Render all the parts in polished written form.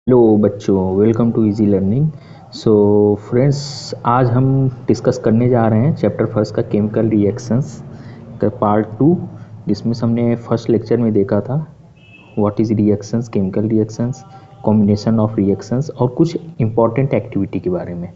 Hello बच्चों, welcome to easy learning. So friends, आज हम डिस्कस करने जा रहे हैं चैप्टर फर्स्ट का केमिकल रिएक्शंस का पार्ट 2, जिसमें हमने फर्स्ट लेक्चर में देखा था what is reactions, chemical reactions, combination of reactions और कुछ इंपॉर्टेंट एक्टिविटी के बारे में।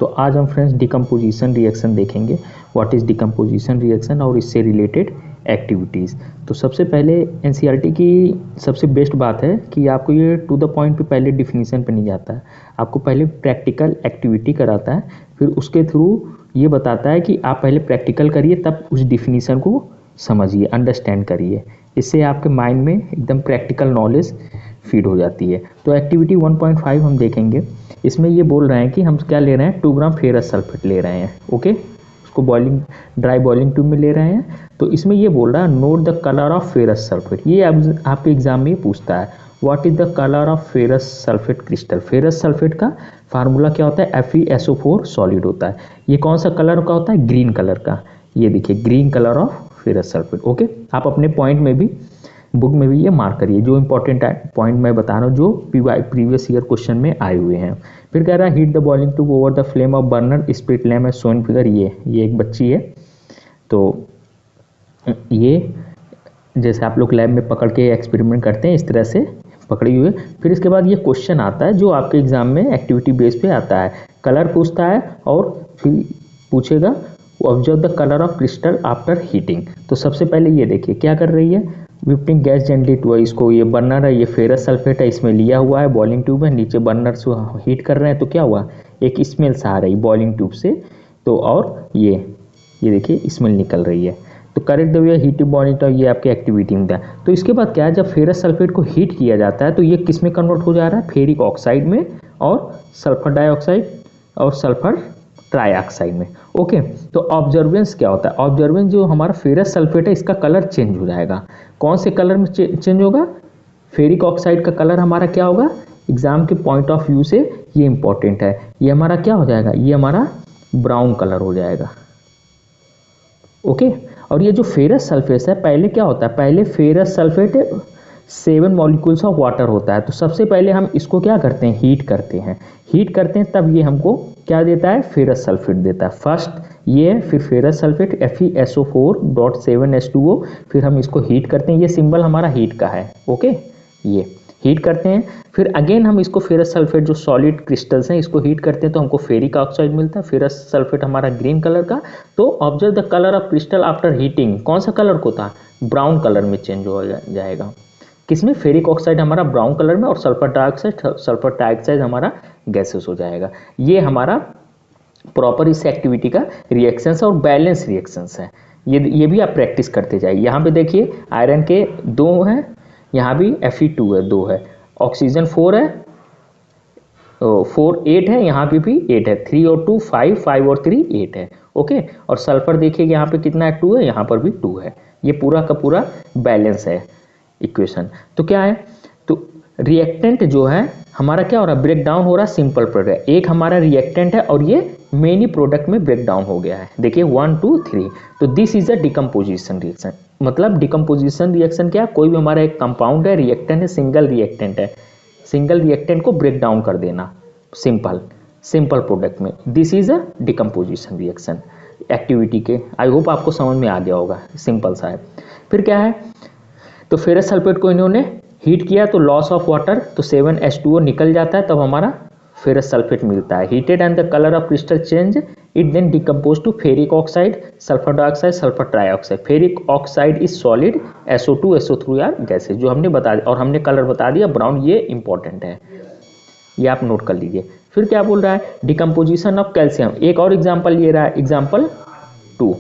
तो आज हम फ्रेंड्स डिकम्पोजिशन रिएक्शन देखेंगे, व्हाट इज़ डिकम्पोजिशन रिएक्शन और इससे रिलेटेड एक्टिविटीज़। तो सबसे पहले एनसीईआरटी की सबसे बेस्ट बात है कि आपको ये टू द पॉइंट पे पहले डिफिनीशन पे नहीं जाता है, आपको पहले प्रैक्टिकल एक्टिविटी कराता है, फिर उसके थ्रू ये बताता है कि आप पहले प्रैक्टिकल करिए तब उस डिफिनीशन को समझिए, अंडरस्टैंड करिए। इससे आपके माइंड में एकदम प्रैक्टिकल नॉलेज फीड हो जाती है। तो एक्टिविटी 1.5 हम देखेंगे। इसमें ये बोल रहे हैं कि हम क्या ले रहे हैं, 2 ग्राम फेरस सल्फेट ले रहे हैं। ओके, उसको बॉइलिंग ड्राई बॉइलिंग ट्यूब में ले रहे हैं। तो इसमें ये बोल रहा है note the colour of ferrous sulphate. ये आपके एग्जाम में पूछता है what is the colour of ferrous sulphate crystal. Ferrous sulphate का फार्मूला क्या होता है, FeSO4 सॉलिड होता है। ये कौन सा कलर का होता है, ग्रीन कलर का। ये देखिए green colour of ferrous sulphate. Okay, आप अपने पॉइंट में भी बुक में भी ये मार्क करिए, जो इंपॉर्टेंट पॉइंट मैं बता रहा हूँ जो प्रीवियस ईयर क्वेश्चन में आए हुए हैं। फिर कह रहा है heat the boiling tube over the flame of burner, split lamp है सोन फिगर। ये एक बच्ची है। तो ये जैसे आप लोग लैब में पकड़ के एक्सपेरिमेंट करते हैं, इस तरह से पकड़ी हुई है। फिर इसके बाद ये क्वेश्चन आता है जो आपके एग्जाम में एक्टिविटी बेस पे आता है। कलर पूछता है और फिर पूछेगा observe the colour of crystal after heating. तो सबसे पहले ये देखिए क्या कर रही है, विपिंग गैस जनरेट हुआ। इसको ये बर्नर है, ये फेरस सल्फेट है, इसमें लिया हुआ है, बॉइलिंग ट्यूब है, नीचे बर्नर से हीट कर रहे हैं। तो क्या हुआ, एक स्मेल सा आ रही बॉइलिंग ट्यूब से। तो और ये देखिए स्मेल निकल रही है। तो correct the way heat boiling tube, ये आपकी एक्टिविटी में था। तो इसके बाद क्या है, जब फेरस सल्फेट को हीट किया जाता है तो ये किस में कन्वर्ट हो जा रहा है, फेरिक ऑक्साइड में और सल्फर डाइऑक्साइड और सल्फर ट्राइऑक्साइड में। ओके, तो ऑब्जर्वेंस क्या होता है, ऑब्जर्वेंस जो हमारा फेरस सल्फेट है इसका कलर चेंज हो जाएगा। कौन से कलर में चेंज होगा, फेरिक ऑक्साइड का कलर हमारा क्या होगा, एग्जाम के पॉइंट ऑफ व्यू से ये इंपॉर्टेंट है। ये हमारा क्या हो जाएगा, ये हमारा ब्राउन कलर हो जाएगा। ओके, और ये जो फेरस सल्फेट है, पहले क्या होता है, पहले ferrous sulphate 7 molecules of water होता है। तो सबसे पहले हम इसको क्या करते हैं, हीट करते हैं, तब ये हमको क्या देता है, फेरस सल्फेट देता है। फर्स्ट ये है, फिर फेरस सल्फेट FeSO4.7H2O, फिर हम इसको हीट करते हैं। ये सिंबल हमारा हीट का है। ओके, ये हीट करते हैं, फिर अगेन हम इसको फेरस सल्फेट जो सॉलिड क्रिस्टल्स हैं इसको हीट करते हैं, तो हमको फेरिक ऑक्साइड मिलता है, फेरस सल्फेट हमारा ग्रीन कलर का। तो observe the colour of crystal after heating, कौन सा कलर को था, ब्राउन कलर में चेंज हो जाएगा। किसमें, फेरिक ऑक्साइड हमारा ब्राउन कलर में और सल्फर डाइऑक्साइड हमारा गैसेस हो जाएगा। ये हमारा प्रॉपर इस एक्टिविटी का रिएक्शंस और बैलेंस रिएक्शंस है। ये भी आप प्रैक्टिस करते जाइए। यहाँ पे देखिए आयरन के 2 हैं, यहाँ भी Fe2 है, 2 है, ऑक्सीजन 4 है, 4 8 है, यहाँ पे भी 8 है, 3 और 2 5, 5 और 3 8 है। ओके, और सल्फर देखिए यहाँ पे कितना है, 2 है, यहाँ पर भी 2 है। ये पूरा का पूरा बैलेंस है इक्वेशन। तो क्या है, तो रिएक्टेंट जो है हमारा क्या हो रहा है, ब्रेक डाउन हो रहा है, सिंपल प्रोडक्ट। एक हमारा रिएक्टेंट है और ये मेनी प्रोडक्ट में ब्रेक डाउन हो गया है। देखिए 1 2 3। तो this is a decomposition reaction. मतलब डिकम्पोजिशन रिएक्शन क्या है, कोई भी हमारा एक कंपाउंड है, रिएक्टेंट है, सिंगल रिएक्टेंट है, सिंगल रिएक्टेंट को ब्रेक डाउन कर देना सिंपल प्रोडक्ट में। This is a decomposition reaction activity के। आई होप आपको समझ में आ गया होगा, सिंपल सा है। फिर क्या है, तो फेरस सल्फेट को इन्होंने हीट किया तो लॉस ऑफ वाटर, तो 7H2O निकल जाता है, तब हमारा फेरस सल्फेट मिलता है। Heated and the colour of crystal change, it then decompose to ferric oxide, sulphur dioxide, sulphur trioxide. Ferric oxide is solid, SO2 SO3 are gases, जो हमने बता दिया, और हमने कलर बता दिया ब्राउन। ये इंपॉर्टेंट है, ये आप नोट कर लीजिए। फिर क्या बोल रहा है, डिकम्पोजिशन ऑफ कैल्शियम। एक और एग्जाम्पल ले रहा है, example 2,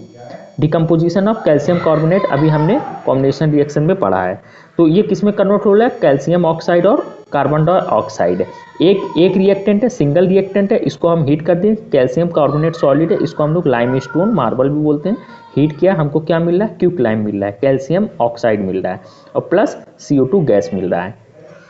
decomposition of calcium carbonate. अभी हमने कॉम्बिनेशन रिएक्शन में पढ़ा है। तो ये किस में कन्वर्ट हो रहा है, कैल्शियम ऑक्साइड और कार्बन डाइऑक्साइड। एक रिएक्टेंट है, सिंगल रिएक्टेंट है, इसको हम हीट कर दें, कैल्शियम कार्बोनेट सॉलिड है, इसको हम लोग लाइमस्टोन मार्बल भी बोलते हैं। हीट किया, हमको क्या मिल रहा है, क्विकलाइम मिल रहा है, कैल्शियम ऑक्साइड मिल रहा है, और प्लस CO2 गैस मिल रहा है।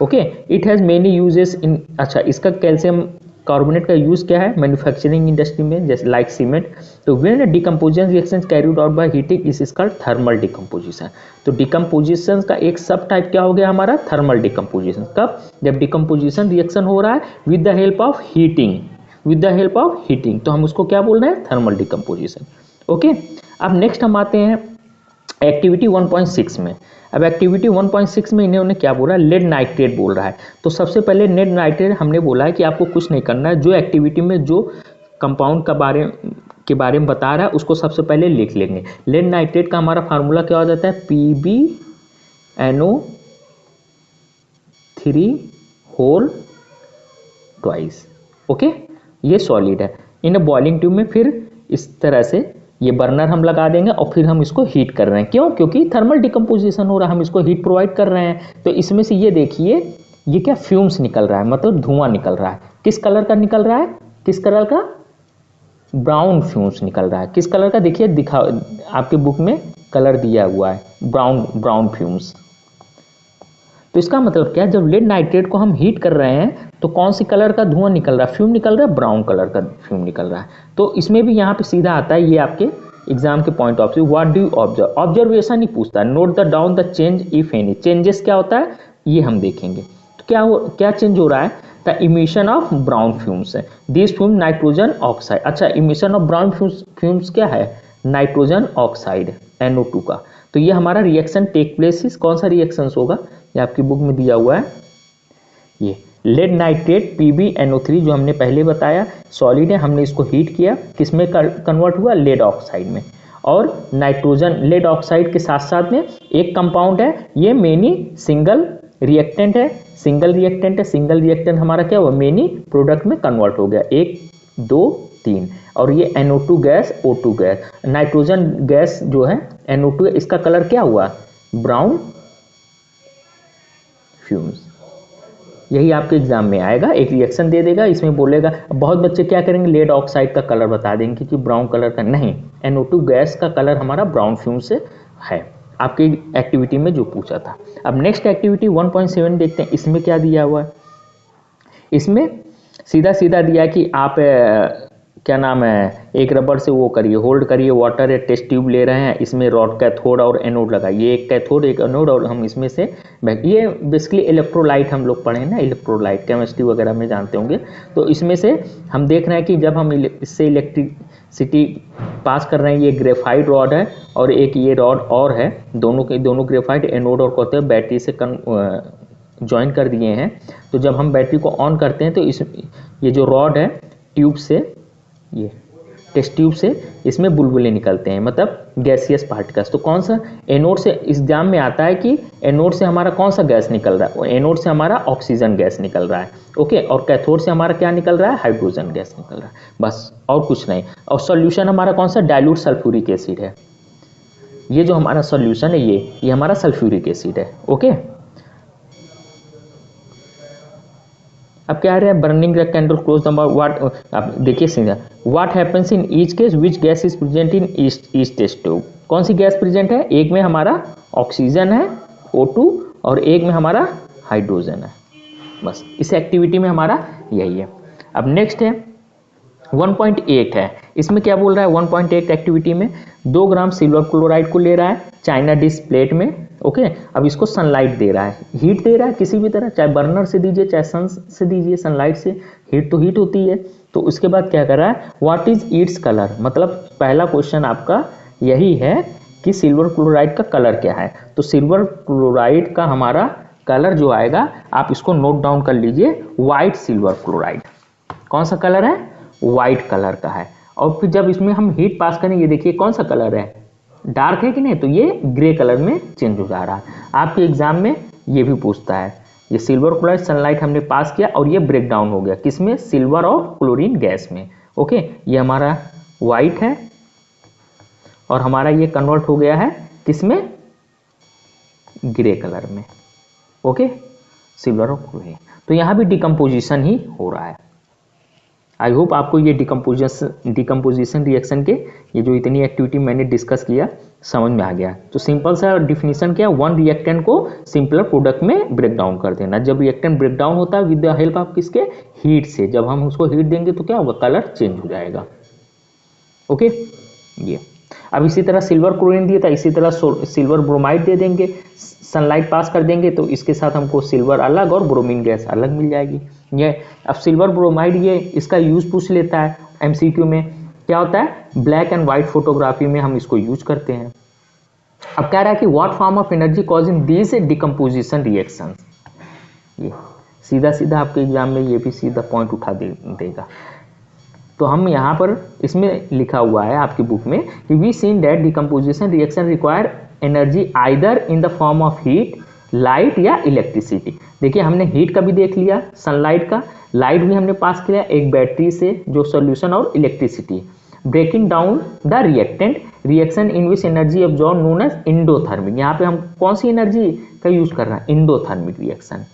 Okay, it has many uses in, अच्छा इसका कैल्शियम कार्बोनेट का यूज़ क्या है मैन्युफैक्चरिंग इंडस्ट्री में, जैसे लाइक सीमेंट। तो when decomposition reaction carried out by heating is called thermal decomposition. तो डिकम्पोजिशन का एक सब टाइप क्या हो गया हमारा, थर्मल डिकम्पोजिशन। कब, जब डिकम्पोजिशन रिएक्शन हो रहा है with the help of heating, with the help of heating, तो हम उसको क्या बोल रहे हैं, थर्मल डिकम्पोजिशन। ओके, अब नेक्स्ट हम आते हैं एक्टिविटी 1.6 में। अब एक्टिविटी 1.6 में इन्होंने क्या बोला, लेड नाइट्रेट बोल रहा है। तो सबसे पहले लेड नाइट्रेट हमने बोला है कि आपको कुछ नहीं करना है, जो एक्टिविटी में जो कंपाउंड के बारे में बता रहा है उसको सबसे पहले लिख लेंगे। लेड नाइट्रेट का हमारा फार्मूला क्या हो जाता है, PbNO3 होल ट्वाइस। ओके, ये सॉलिड है। इन बॉइलिंग ट्यूब में फिर इस तरह से ये बर्नर हम लगा देंगे और फिर हम इसको हीट कर रहे हैं। क्यों, क्योंकि थर्मल डिकम्पोजिशन हो रहा है, हम इसको हीट प्रोवाइड कर रहे हैं। तो इसमें से ये देखिए ये क्या फ्यूम्स निकल रहा है, मतलब धुआं निकल रहा है। किस कलर का निकल रहा है, किस कलर का, ब्राउन फ्यूम्स निकल रहा है। किस कलर का, देखिए दिखा आपके बुक में कलर दिया हुआ है, ब्राउन फ्यूम्स। तो इसका मतलब क्या है, जब लेड नाइट्रेट को हम हीट कर रहे हैं तो कौन सी कलर का धुआं निकल रहा है, फ्यूम निकल रहा है, ब्राउन कलर का फ्यूम निकल रहा है। तो इसमें भी यहाँ पे सीधा आता है, ये आपके एग्जाम के point of view, what do you observe, observation ही पूछता है। Note the down the change if any, changes क्या होता है ये हम देखेंगे। तो क्या चेंज हो रहा है, the emission of brown fumes है, दिस फ्यूम नाइट्रोजन ऑक्साइड। अच्छा, इमिशन ऑफ ब्राउन फ्यूम्स क्या है, नाइट्रोजन ऑक्साइड NO2 का। तो ये हमारा रिएक्शन टेक प्लेस इस, कौन सा रिएक्शन होगा, ये आपकी बुक में दिया हुआ है, ये लेड नाइट्रेट PbNO3 जो हमने पहले बताया सॉलिड है, हमने इसको हीट किया, किसमें कन्वर्ट हुआ, लेड ऑक्साइड में। और नाइट्रोजन लेड ऑक्साइड के साथ साथ में एक कंपाउंड है, ये मेनी सिंगल रिएक्टेंट है, सिंगल रिएक्टेंट हमारा क्या हुआ, मेनी प्रोडक्ट में कन्वर्ट हो गया, 1 2 3। और ये NO2 gas, O2 gas, nitrogen gas जो है NO2 इसका कलर क्या हुआ, ब्राउन फ्यूम्स। यही आपके एग्जाम में आएगा, एक रिएक्शन दे देगा, इसमें बोलेगा, बहुत बच्चे क्या करेंगे, लेड ऑक्साइड का कलर बता देंगे कि ब्राउन कलर का नहीं, NO2 गैस का कलर हमारा ब्राउन फ्यूम से है, आपकी एक्टिविटी में जो पूछा था। अब नेक्स्ट एक्टिविटी 1.7 देखते हैं, इसमें क्या दिया हुआ है। इसमें सीधा सीधा दिया कि आप क्या नाम है, एक रबर से वो करिए, होल्ड करिए, वाटर या टेस्ट ट्यूब ले रहे हैं, इसमें रॉड कैथोड और एनोड लगाइए, एक कैथोड एक एनोड, और हम इसमें से ये बेसिकली इलेक्ट्रोलाइट हम लोग पढ़े हैं ना, इलेक्ट्रोलाइट केमिस्ट्री वगैरह में जानते होंगे। तो इसमें से हम देख रहे हैं कि जब हम इससे इलेक्ट्रिसिटी पास कर रहे हैं, ये ग्रेफाइट रॉड है और एक ये रॉड और है, दोनों ग्रेफाइट एनोड और कहते हैं बैटरी से ज्वाइन कर दिए हैं। तो जब हम बैटरी को ऑन करते हैं तो ये जो रॉड है ट्यूब से, ये टेस्ट ट्यूब से इसमें बुलबुले निकलते हैं, मतलब गैसियस पार्टिकल्स। तो कौन सा एनोड से, इस एग्जाम में आता है कि एनोड से हमारा कौन सा गैस निकल रहा है, एनोड से हमारा ऑक्सीजन गैस निकल रहा है, ओके, और कैथोड से हमारा क्या निकल रहा है, हाइड्रोजन गैस निकल रहा है, बस और कुछ नहीं। और सॉल्यूशन हमारा कौन सा, डाइल्यूट सल्फ्यूरिक एसिड है। ये जो हमारा सॉल्यूशन है ये हमारा सल्फ्यूरिक एसिड है, ओके। अब क्या रहा है, burning the candle close the what, आप देखिए सीधा, what happens in each case, which gas is present in each test tube. कौन सी गैस प्रेजेंट है, एक में हमारा ऑक्सीजन है O2 और एक में हमारा हाइड्रोजन है, बस इस एक्टिविटी में हमारा यही है। अब नेक्स्ट है 1.8 है, इसमें क्या बोल रहा है, 1.8 एक्टिविटी में 2 ग्राम सिल्वर क्लोराइड को ले रहा है चाइना डिश प्लेट में, ओके। अब इसको सनलाइट दे रहा है, हीट दे रहा है किसी भी तरह, चाहे बर्नर से दीजिए चाहे सन से दीजिए, सनलाइट से हीट तो हीट होती है। तो उसके बाद क्या कर रहा है, व्हाट इज इट्स कलर, मतलब पहला क्वेश्चन आपका यही है कि सिल्वर क्लोराइड का कलर क्या है। तो सिल्वर क्लोराइड का हमारा कलर जो आएगा, आप इसको नोट डाउन कर लीजिए, वाइट सिल्वर क्लोराइड। कौन सा कलर है, वाइट कलर का है। और फिर जब इसमें हम हीट पास करेंगे, देखिए कौन सा कलर है, डार्क है कि नहीं, तो ये ग्रे कलर में चेंज हो जा रहा है। आपके एग्जाम में ये भी पूछता है, ये सिल्वर क्लोराइड सनलाइट हमने पास किया और ये ब्रेक डाउन हो गया किसमें, सिल्वर और क्लोरीन गैस में, ओके। ये हमारा वाइट है और हमारा ये कन्वर्ट हो गया है किसमें, ग्रे कलर में, ओके, सिल्वर और क्लोरीन। तो यहाँ भी डिकम्पोजिशन ही हो रहा है। आई होप आपको ये डिकम्पोजिशन रिएक्शन के ये जो इतनी एक्टिविटी मैंने डिस्कस किया समझ में आ गया। तो सिंपल सा डिफिनीशन क्या है, वन रिएक्टेंट को सिंपलर प्रोडक्ट में ब्रेक डाउन कर देना। जब रिएक्टेंट ब्रेक डाउन होता है विद द हेल्प ऑफ किसके, हीट से, जब हम उसको हीट देंगे तो क्या होगा, कलर चेंज हो जाएगा। ओके, ये अब इसी तरह सिल्वर क्लोरीन दिया था, इसी तरह सिल्वर ब्रोमाइड दे देंगे, सनलाइट पास कर देंगे तो इसके साथ हमको सिल्वर अलग और ब्रोमीन गैस अलग मिल जाएगी। ये अब सिल्वर ब्रोमाइड, ये इसका यूज पूछ लेता है एमसीक्यू में, क्या होता है, ब्लैक एंड व्हाइट फोटोग्राफी में हम इसको यूज करते हैं। अब कह रहा है कि what form of energy causing this decomposition reaction, ये सीधा सीधा आपके एग्जाम में ये भी सीधा पॉइंट उठा देगा। तो हम यहाँ पर इसमें लिखा हुआ है आपकी बुक में कि we seen that decomposition reaction require energy either in the form of heat, light या इलेक्ट्रिसिटी। देखिए हमने हीट का भी देख लिया, सनलाइट का, लाइट भी हमने पास किया एक बैटरी से जो सोल्यूशन, और electricity. Breaking down the reactant reaction in which energy absorb known as endothermic. यहाँ पे हम कौन सी एनर्जी का यूज कर रहे हैं, इंडोथर्मिक रिएक्शन।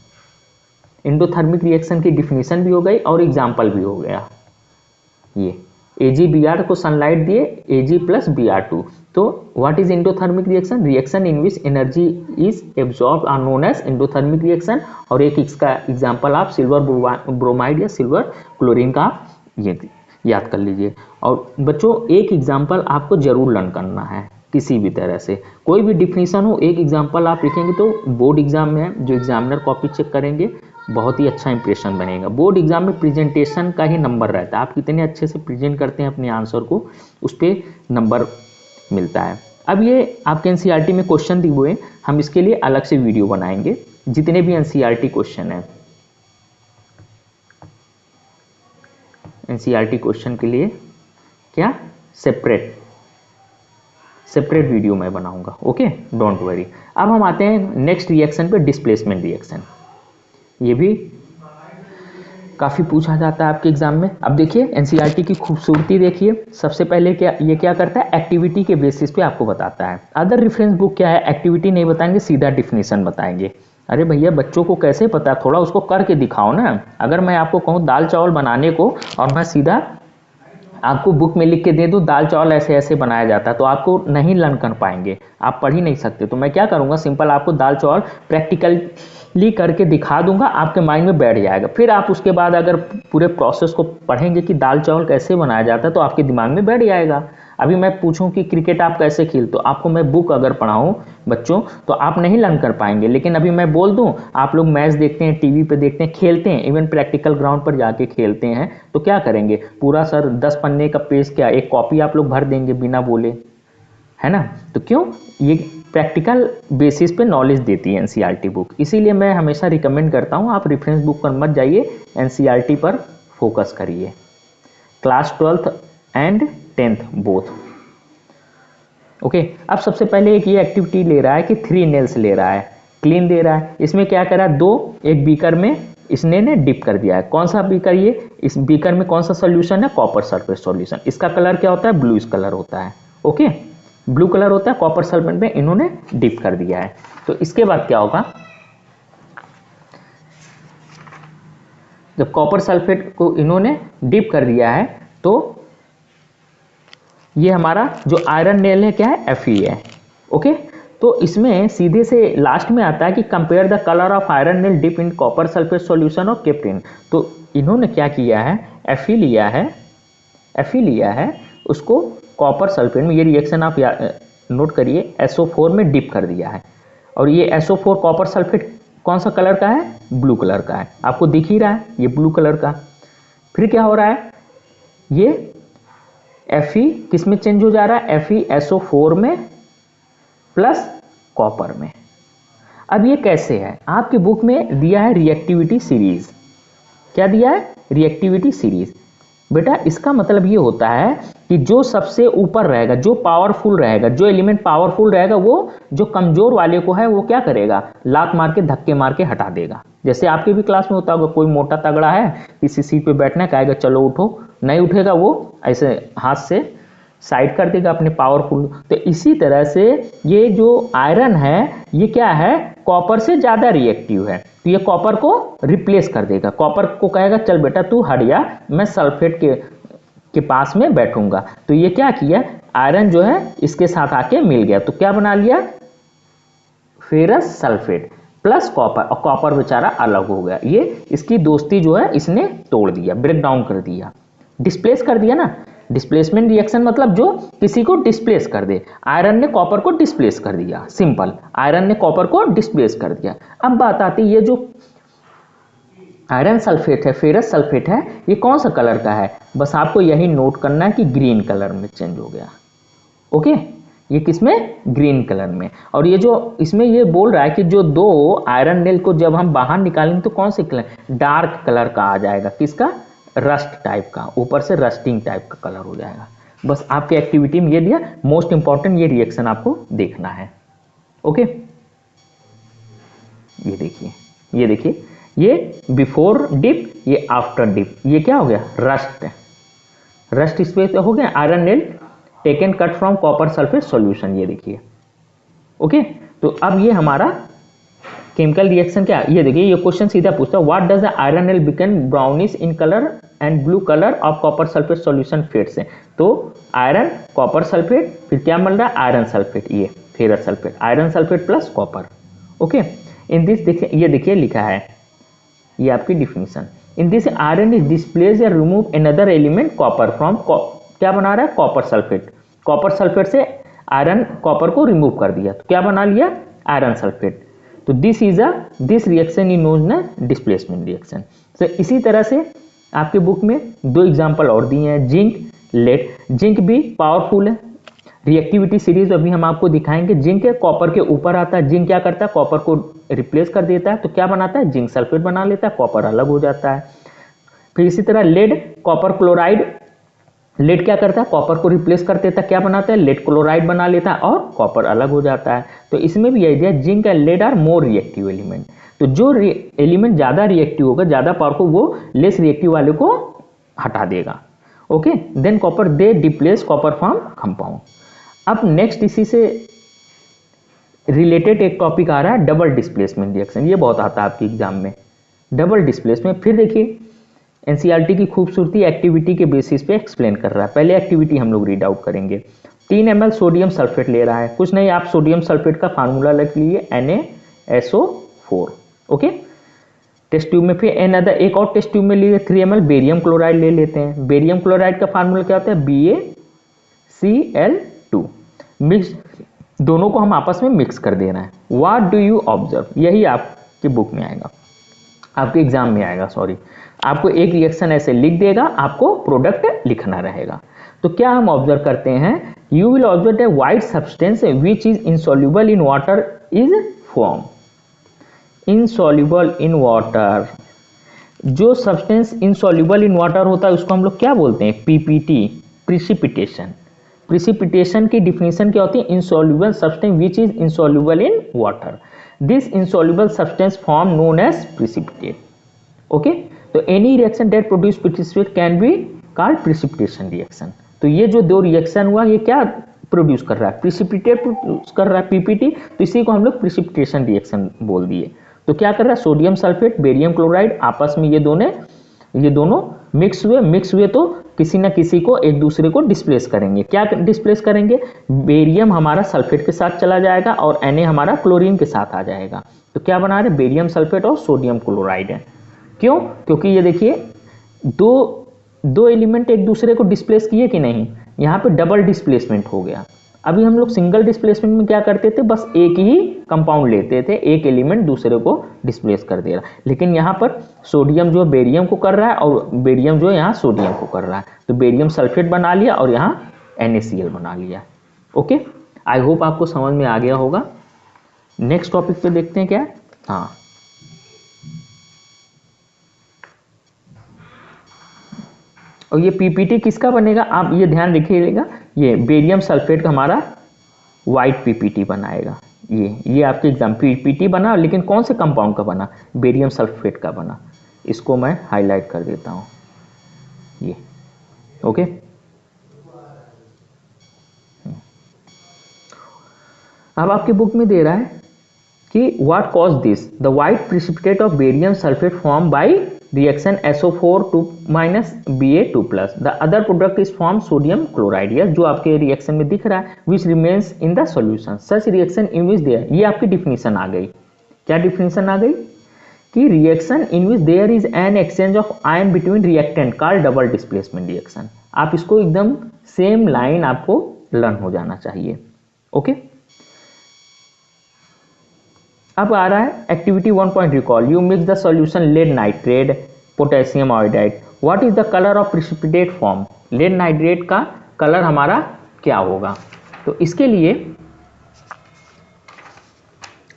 इंडोथर्मिक रिएक्शन की डिफिनीशन भी हो गई और एग्जाम्पल भी हो गया। ये Ag Br को सनलाइट दिए Ag प्लस Br2, तो what is endothermic reaction, reaction in which energy is absorb are known as endothermic reaction. और एक इसका एग्जांपल आप सिल्वर ब्रोमाइड या सिल्वर क्लोरीन का ये याद कर लीजिए। और बच्चों एक एग्जांपल आपको जरूर लर्न करना है, किसी भी तरह से कोई भी डिफिनीशन हो, एक एग्जांपल आप लिखेंगे तो बोर्ड एग्जाम में जो एग्जामिनर कॉपी चेक करेंगे बहुत ही अच्छा इंप्रेशन बनेगा। बोर्ड एग्जाम में प्रेजेंटेशन का ही नंबर रहता है, आप कितने अच्छे से प्रेजेंट करते हैं अपने आंसर को, उस पर नंबर मिलता है। अब ये आपके एनसीईआरटी में क्वेश्चन दिए हुए, हम इसके लिए अलग से वीडियो बनाएंगे। जितने भी एनसीईआरटी क्वेश्चन हैं, एनसीईआरटी क्वेश्चन के लिए क्या सेपरेट वीडियो मैं बनाऊंगा। Okay, don't worry. अब हम आते हैं नेक्स्ट रिएक्शन पे, डिस्प्लेसमेंट रिएक्शन। ये भी काफ़ी पूछा जाता है आपके एग्जाम में। अब देखिए एनसीईआरटी की खूबसूरती देखिए, सबसे पहले क्या करता है, एक्टिविटी के बेसिस पे आपको बताता है। अदर रेफरेंस बुक क्या है, एक्टिविटी नहीं बताएंगे, सीधा डिफिनीशन बताएंगे। अरे भैया बच्चों को कैसे पता, थोड़ा उसको करके दिखाओ ना। अगर मैं आपको कहूँ दाल चावल बनाने को और मैं सीधा आपको बुक में लिख के दे दूँ दाल चावल ऐसे ऐसे बनाया जाता है, तो आपको नहीं लर्न कर पाएंगे, आप पढ़ ही नहीं सकते। तो मैं क्या करूँगा, सिंपल आपको दाल चावल प्रैक्टिकली करके दिखा दूंगा, आपके माइंड में बैठ जाएगा। फिर आप उसके बाद अगर पूरे प्रोसेस को पढ़ेंगे कि दाल चावल कैसे बनाया जाता है, तो आपके दिमाग में बैठ जाएगा। अभी मैं पूछूं कि क्रिकेट आप कैसे खेलते, तो आपको मैं बुक अगर पढ़ाऊं बच्चों तो आप नहीं लर्न कर पाएंगे। लेकिन अभी मैं बोल दूं, आप लोग मैच देखते हैं, टीवी पे देखते हैं, खेलते हैं, इवन प्रैक्टिकल ग्राउंड पर जाके खेलते हैं, तो क्या करेंगे, पूरा सर 10 पन्ने का पेज क्या एक कॉपी आप लोग भर देंगे बिना बोले, है ना। तो क्यों, ये प्रैक्टिकल बेसिस पे नॉलेज देती है एनसीईआरटी बुक। इसीलिए मैं हमेशा रिकमेंड करता हूँ आप रेफरेंस बुक पर मत जाइए, एनसीईआरटी पर फोकस करिए, class 12th and 10th both. Okay, अब सबसे पहले एक ये एक्टिविटी ले रहा है कि 3 नेल्स ले रहा है, क्लीन दे रहा है। इसमें क्या करा, एक बीकर में इसने ने डिप कर दिया है। कौन सा बीकर, ये इस बीकर में कौन सा सोल्यूशन है, कॉपर सल्फेट सोल्यूशन। इसका कलर क्या होता है, ब्लू कलर होता है। ओके, ब्लू कलर होता है, कॉपर सल्फेट में इन्होंने डिप कर दिया है। तो इसके बाद क्या होगा, जब कॉपर सल्फेट को इन्होंने डिप कर दिया है तो ये हमारा जो आयरन नेल है क्या है, Fe है। ओके, तो इसमें सीधे से लास्ट में आता है कि compare the colour of iron nail dip in copper sulphate solution और केप्ट इन। तो इन्होंने क्या किया है, Fe लिया है, उसको कॉपर सल्फेट में, ये रिएक्शन आप नोट करिए, SO4 में डिप कर दिया है। और ये SO4 कॉपर सल्फेट कौन सा कलर का है, ब्लू कलर का है, आपको दिख ही रहा है ये ब्लू कलर का। फिर क्या हो रहा है, ये Fe किस में चेंज हो जा रहा है, Fe SO4 में प्लस कॉपर में। अब ये कैसे है, आपकी बुक में दिया है रिएक्टिविटी सीरीज। क्या दिया है, रिएक्टिविटी सीरीज। बेटा इसका मतलब ये होता है कि जो सबसे ऊपर रहेगा, जो पावरफुल रहेगा, जो एलिमेंट पावरफुल रहेगा, वो जो कमजोर वाले को है वो क्या करेगा, लात मार के धक्के मार के हटा देगा। जैसे आपके भी क्लास में होता होगा, कोई मोटा तगड़ा है, किसी सीट पे बैठना कहेगा चलो उठो, नहीं उठेगा, वो ऐसे हाथ से साइड कर देगा अपने पावरफुल। तो इसी तरह से ये जो आयरन है ये क्या है, कॉपर से ज्यादा रिएक्टिव है, तो ये कॉपर को रिप्लेस कर देगा। कॉपर को कहेगा चल बेटा तू हट जा, मैं सल्फेट के पास में बैठूंगा। तो ये क्या किया, आयरन जो है इसके साथ आके मिल गया, तो क्या बना लिया, फेरस सल्फेट प्लस कॉपर, और कॉपर बेचारा अलग हो गया। ये इसकी दोस्ती जो है इसने तोड़ दिया, ब्रेक डाउन कर दिया, डिस्प्लेस कर दिया ना। डिस्प्लेसमेंट रिएक्शन मतलब जो किसी को डिस्प्लेस कर दे। आयरन ने कॉपर को डिस्प्लेस कर दिया, सिंपल, आयरन ने कॉपर को डिस्प्लेस कर दिया। अब बात आती है ये जो आयरन सल्फेट है, फेरस सल्फेट है, ये कौन सा कलर का है, बस आपको यही नोट करना है कि ग्रीन कलर में चेंज हो गया। ओके, ये किसमें, ग्रीन कलर में। और ये जो इसमें ये बोल रहा है कि जो दो आयरन नेल को जब हम बाहर निकालेंगे तो कौन से कलर, डार्क कलर का आ जाएगा, किसका, रस्ट टाइप का, ऊपर से रस्टिंग टाइप का कलर हो जाएगा। बस आपके एक्टिविटी में ये दिया, मोस्ट इंपॉर्टेंट ये रिएक्शन आपको देखना है। ओके, ये देखिए, ये देखिए, ये बिफोर डिप, ये आफ्टर डिप, ये क्या हो गया, रस्ट, रस्ट इस पे हो गया, iron nail taken cut from copper sulphate solution, ये देखिए। ओके, तो अब ये हमारा केमिकल रिएक्शन क्या, ये देखिए, ये क्वेश्चन सीधा पूछता है, what does the iron nail become brownish in colour and blue colour of copper sulphate solution fade से। तो आयरन, कॉपर सल्फेट, फिर क्या बन रहा है, आयरन सल्फेट, ये ferrous sulphate, iron sulphate plus copper. Okay, in this देखिए, ये देखिए लिखा है, ये आपकी definition, in this iron is displace या remove another element copper from, क्या बना रहा है, कॉपर सल्फेट, कॉपर सल्फेट से आयरन कॉपर को रिमूव कर दिया, तो क्या बना लिया, आयरन सल्फेट। तो this reaction is known as displacement reaction. तो इसी तरह से आपके बुक में दो एग्जांपल और दिए हैं, जिंक, लेड। जिंक भी पावरफुल है, रिएक्टिविटी सीरीज अभी हम आपको दिखाएंगे। जिंक है, कॉपर के ऊपर आता है, जिंक क्या करता है, कॉपर को रिप्लेस कर देता है, तो क्या बनाता है, जिंक सल्फेट बना लेता है, कॉपर अलग हो जाता है। फिर इसी तरह लेड, कॉपर क्लोराइड, लेड क्या करता है, कॉपर को रिप्लेस कर देता है, क्या बनाता है, लेड क्लोराइड बना लेता है, और कॉपर अलग हो जाता है। तो इसमें भी यही दिया, zinc and lead are more reactive element. तो जो एलिमेंट ज़्यादा रिएक्टिव होगा, ज़्यादा पावरफुल, वो लेस रिएक्टिव वाले को हटा देगा। Okay, than copper they डिप्लेस copper from compound. अब नेक्स्ट इसी से रिलेटेड एक टॉपिक आ रहा है, डबल डिस्प्लेसमेंट रिएक्शन। ये बहुत आता है आपके एग्जाम में, डबल डिस्प्लेसमेंट। फिर देखिए, एनसीईआरटी की खूबसूरती एक्टिविटी के बेसिस पे एक्सप्लेन कर रहा है। पहले एक्टिविटी हम लोग रीड आउट करेंगे। 3 ml सोडियम सल्फेट ले रहा है, कुछ नहीं, आप सोडियम सल्फेट का फार्मूला लिख लीजिए, NaSO4। ओके, टेस्ट ट्यूब में फिर एक और टेस्ट ट्यूब में लीजिए 3 ml बेरियम क्लोराइड ले लेते हैं। बेरियम क्लोराइड का फार्मूला क्या होता है, BaCl2। मिक्स, दोनों को हम आपस में मिक्स कर देना है। व्हाट डू यू ऑब्जर्व, यही आपकी बुक में आएगा, आपके एग्जाम में आएगा, सॉरी। आपको एक रिएक्शन ऐसे लिख देगा, आपको प्रोडक्ट लिखना रहेगा। तो क्या हम ऑब्जर्व करते हैं, you will observe a white substance which is insoluble in water is form. Insoluble in water, जो सब्सटेंस इनसॉल्युबल इन वाटर होता है उसको हम लोग क्या बोलते हैं, पीपीटी, प्रिसिपिटेशन। प्रिसिपिटेशन की डिफिनेशन क्या होती है, insoluble substance which is insoluble in water, this insoluble substance form known as precipitate. Okay, तो any reaction that produce precipitate can be called precipitation reaction. तो ये जो दो रिएक्शन हुआ, ये क्या प्रोड्यूस कर रहा है, प्रिसिपिटेट प्रोड्यूस कर रहा है, पीपीटी, तो इसी को हम लोग प्रिसिपिटेशन रिएक्शन बोल दिए। तो क्या कर रहा है, सोडियम सल्फेट, बेरियम क्लोराइड, आपस में ये दोनों मिक्स हुए तो किसी ना किसी को, एक दूसरे को डिस्प्लेस करेंगे। क्या डिस्प्लेस करेंगे, बेरियम हमारा सल्फेट के साथ चला जाएगा और Na हमारा क्लोरीन के साथ आ जाएगा। तो क्या बना रहे, बेरियम सल्फेट और सोडियम क्लोराइड है। क्यों, क्योंकि ये देखिए दो एलिमेंट एक दूसरे को डिस्प्लेस किए कि नहीं, यहाँ पे डबल डिस्प्लेसमेंट हो गया। अभी हम लोग सिंगल डिस्प्लेसमेंट में क्या करते थे, बस एक ही कंपाउंड लेते थे, एक एलिमेंट दूसरे को डिस्प्लेस कर दे रहा, लेकिन यहाँ पर सोडियम जो बेरियम को कर रहा है और बेरियम जो यहाँ सोडियम को कर रहा है, तो बेरियम सल्फेट बना लिया और यहाँ NaCl बना लिया। ओके, आई होप आपको समझ में आ गया होगा। नेक्स्ट टॉपिक पे देखते हैं क्या है, हाँ, और ये पीपीटी किसका बनेगा, आप ये ध्यान रखिएगा, ये बेरियम सल्फेट का हमारा वाइट पीपीटी बनाएगा। ये आपके एग्जाम पीपीटी बना, लेकिन कौन से कंपाउंड का बना, बेरियम सल्फेट का बना। इसको मैं हाईलाइट कर देता हूँ, ये ओके। अब आपके बुक में दे रहा है कि what cause this, the white precipitate of barium sulphate form by reaction SO4 2 minus Ba2 plus, the other product is form sodium chloride, yes जो आपके रिएक्शन में दिख रहा है, which remains in the solution, such reaction in which there, ये आपकी definition आ गई। क्या डिफिनीशन आ गई कि reaction in which there is an exchange of ion between reactant called double displacement reaction. आप इसको एकदम सेम लाइन आपको लर्न हो जाना चाहिए। ओके अब आ रहा है activity 1 point recall, you mix the solution lead nitrate potassium iodide, what is the colour of precipitate form, lead nitrate का कलर हमारा क्या होगा। तो इसके लिए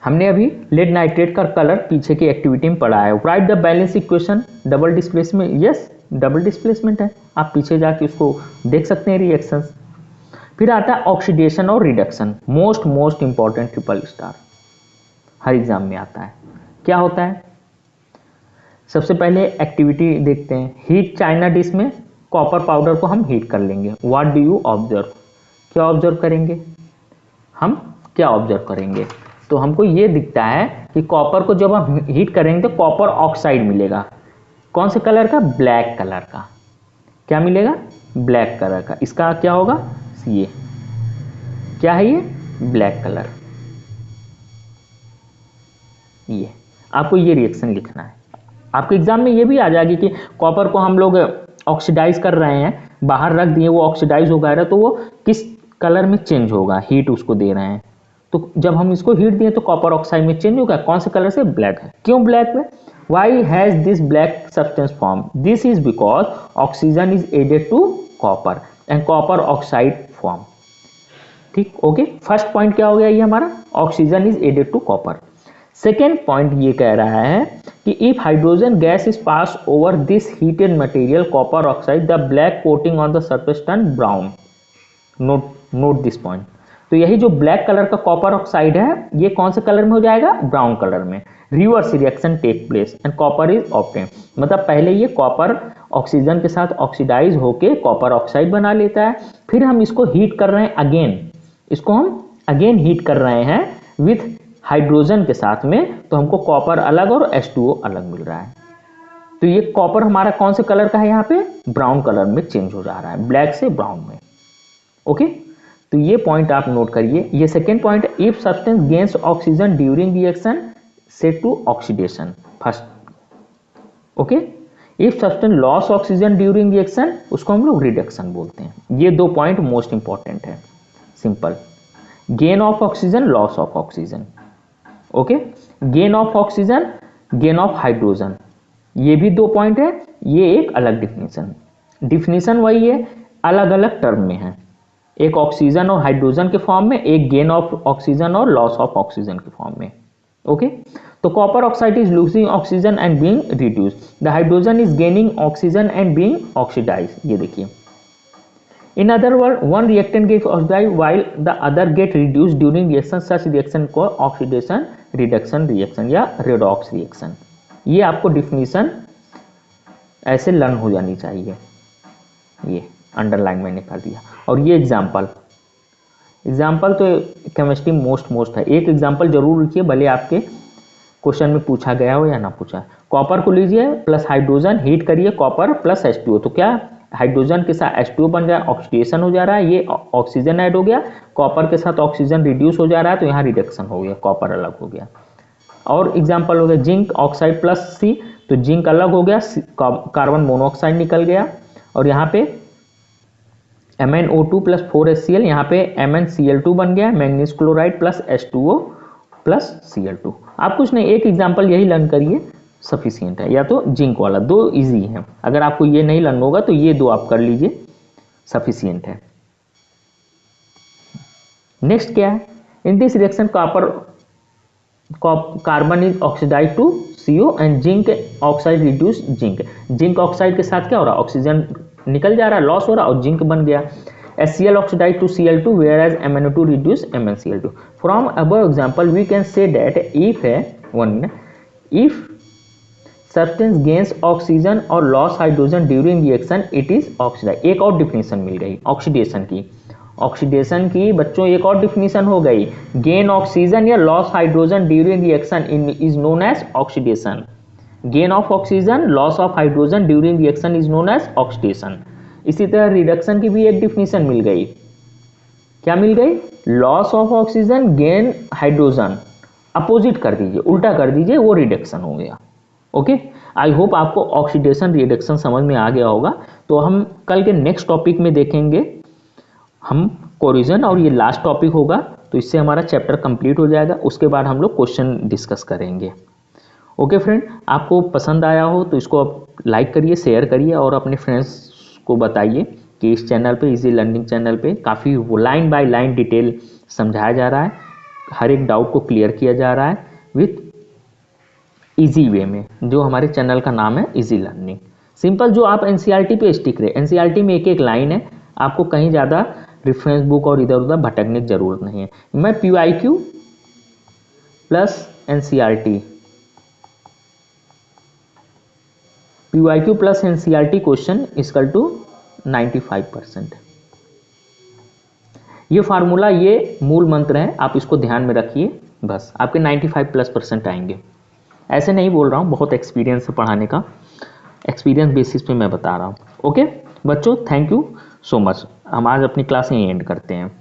हमने अभी लेड नाइट्रेट का कलर पीछे की एक्टिविटी में पढ़ा है। Right the balance equation, double displacement, yes double displacement है, आप पीछे जाके उसको देख सकते हैं रिएक्शंस। फिर आता है ऑक्सीडेशन और reduction, most important triple star, हर एग्जाम में आता है। क्या होता है, सबसे पहले एक्टिविटी देखते हैं, हीट चाइना डिश में कॉपर पाउडर को हम हीट कर लेंगे। व्हाट डू यू ऑब्जर्व, क्या ऑब्जर्व करेंगे हम, क्या ऑब्जर्व करेंगे, तो हमको ये दिखता है कि कॉपर को जब हम हीट करेंगे तो कॉपर ऑक्साइड मिलेगा, कौन से कलर का, ब्लैक कलर का, क्या मिलेगा, ब्लैक कलर का, इसका क्या होगा, ये क्या है, ये ब्लैक कलर, ये आपको ये रिएक्शन लिखना है। आपके एग्जाम में ये भी आ जाएगी कि कॉपर को हम लोग ऑक्सीडाइज कर रहे हैं, बाहर रख दिए, वो ऑक्सीडाइज हो गया तो वो किस कलर में चेंज होगा, हीट उसको दे रहे हैं, तो जब हम इसको हीट दिए तो कॉपर ऑक्साइड में चेंज होगा, कौन से कलर से, ब्लैक है। क्यों ब्लैक में, why has this black substance form, this is because oxygen is added to copper and copper oxide form. ठीक, ओके, फर्स्ट पॉइंट क्या हो गया ये हमारा, oxygen is added to copper. Second point ये कह रहा है कि if hydrogen gas is pass over this heated material copper oxide, the black coating on the surface turn brown, note this point. तो यही जो ब्लैक कलर का copper oxide है ये कौन से कलर में हो जाएगा, ब्राउन कलर में। Reverse reaction take place and copper is obtain, मतलब पहले ये कॉपर ऑक्सीजन के साथ ऑक्सीडाइज होके कॉपर ऑक्साइड बना लेता है, फिर हम इसको हीट कर रहे हैं अगेन, इसको हम अगेन हीट कर रहे हैं विथ हाइड्रोजन के साथ में, तो हमको कॉपर अलग और H2O अलग मिल रहा है। तो ये कॉपर हमारा कौन से कलर का है, यहाँ पे ब्राउन कलर में चेंज हो जा रहा है, ब्लैक से ब्राउन में। ओके, तो ये पॉइंट आप नोट करिए। ये second point, if substance gains oxygen during reaction set to oxidation, first. Okay, if substance loss oxygen during reaction उसको हम लोग रिडक्शन बोलते हैं। ये दो पॉइंट मोस्ट इंपॉर्टेंट है, simple, gain of oxygen, loss of oxygen. Okay, gain of oxygen, gain of hydrogen, ये भी दो पॉइंट है, ये एक अलग डिफिनीशन वही है, अलग अलग टर्म में है, एक ऑक्सीजन और हाइड्रोजन के फॉर्म में, एक गेन ऑफ ऑक्सीजन और लॉस ऑफ ऑक्सीजन के फॉर्म में। ओके, तो copper oxide is losing oxygen and being reduced, the hydrogen is gaining oxygen and being oxidise. ये देखिए, in other words, one reactant gets oxidized while the other get reduced during reaction, such reaction को oxidation reduction reaction या redox reaction। ये आपको definition ऐसे learn हो जानी चाहिए, ये अंडरलाइन मैंने कर दिया। और ये एग्जाम्पल तो केमिस्ट्री मोस्ट है, एक एग्जाम्पल जरूर लिखिए, भले आपके क्वेश्चन में पूछा गया हो या ना पूछा। कॉपर को लीजिए प्लस हाइड्रोजन, हीट करिए कॉपर प्लस H2O, तो क्या हाइड्रोजन के साथ H2O बन गया, ऑक्सीडेशन हो जा रहा है, ये ऑक्सीजन ऐड हो गया, कॉपर के साथ ऑक्सीजन रिड्यूस हो जा रहा है, तो यहाँ रिडक्शन हो गया, कॉपर अलग हो गया। और एग्जांपल हो गया जिंक ऑक्साइड प्लस C, तो जिंक अलग हो गया, कार्बन मोनोऑक्साइड निकल गया, और यहाँ पे MnO2 प्लस 4HCl, यहाँ पे MnCl2 बन गया, manganese chloride plus H2O plus Cl2। आप कुछ नहीं, एक एग्जाम्पल यही लर्न करिए, सफिशियंट है, या तो जिंक वाला, दो इजी है, अगर आपको ये नहीं लर्न होगा तो ये दो आप कर लीजिए, सफिशियंट है। नेक्स्ट क्या है, in this reaction carbon is oxidise to CO and zinc oxide reduce zinc, zinc oxide के साथ क्या हो रहा है, ऑक्सीजन निकल जा रहा है, लॉस हो रहा है, और जिंक बन गया, HCl oxidized to Cl2 whereas MnO2 reduce MnCl2। From above example we can say that if substance gains oxygen or loss hydrogen during reaction it is oxidized। एक और डिफिनीशन मिल गई ऑक्सीडेशन की बच्चों, एक और डिफिनीशन हो गई, गेन ऑक्सीजन या loss hydrogen during reaction is known as oxidation. Gain of oxygen, loss of hydrogen during reaction is known as oxidation. इसी तरह रिडक्शन की भी एक डिफिनीशन मिल गई, क्या मिल गई? Loss of oxygen, gain hydrogen, opposite कर दीजिए, उल्टा कर दीजिए, वो रिडक्शन हो गया। ओके, आई होप आपको ऑक्सीडेशन रिडक्शन समझ में आ गया होगा। तो हम कल के नेक्स्ट टॉपिक में देखेंगे हम कोरिजन, और ये लास्ट टॉपिक होगा, तो इससे हमारा चैप्टर कंप्लीट हो जाएगा। उसके बाद हम लोग क्वेश्चन डिस्कस करेंगे। ओके फ्रेंड, आपको पसंद आया हो तो इसको आप लाइक करिए, शेयर करिए और अपने फ्रेंड्स को बताइए कि इस चैनल पे, इजी लर्निंग चैनल पे काफ़ी लाइन बाय लाइन डिटेल समझाया जा रहा है, हर एक डाउट को क्लियर किया जा रहा है विथ इजी वे में, जो हमारे चैनल का नाम है इजी लर्निंग। सिंपल, जो आप एनसीईआरटी पे स्टिक रहे, एनसीईआरटी में एक एक लाइन है, आपको कहीं ज़्यादा रेफरेंस बुक और इधर उधर भटकने की जरूरत नहीं है। मैं PYQ plus NCERT, PYQ plus NCERT question equal to 95%। ये फार्मूला, ये मूल मंत्र है, आप इसको ध्यान में रखिए, बस आपके 95+% आएंगे। ऐसे नहीं बोल रहा हूँ, बहुत एक्सपीरियंस है पढ़ाने का, एक्सपीरियंस बेसिस पे मैं बता रहा हूँ। ओके बच्चों, थैंक यू सो मच। हम आज अपनी क्लास यहीं एंड करते हैं।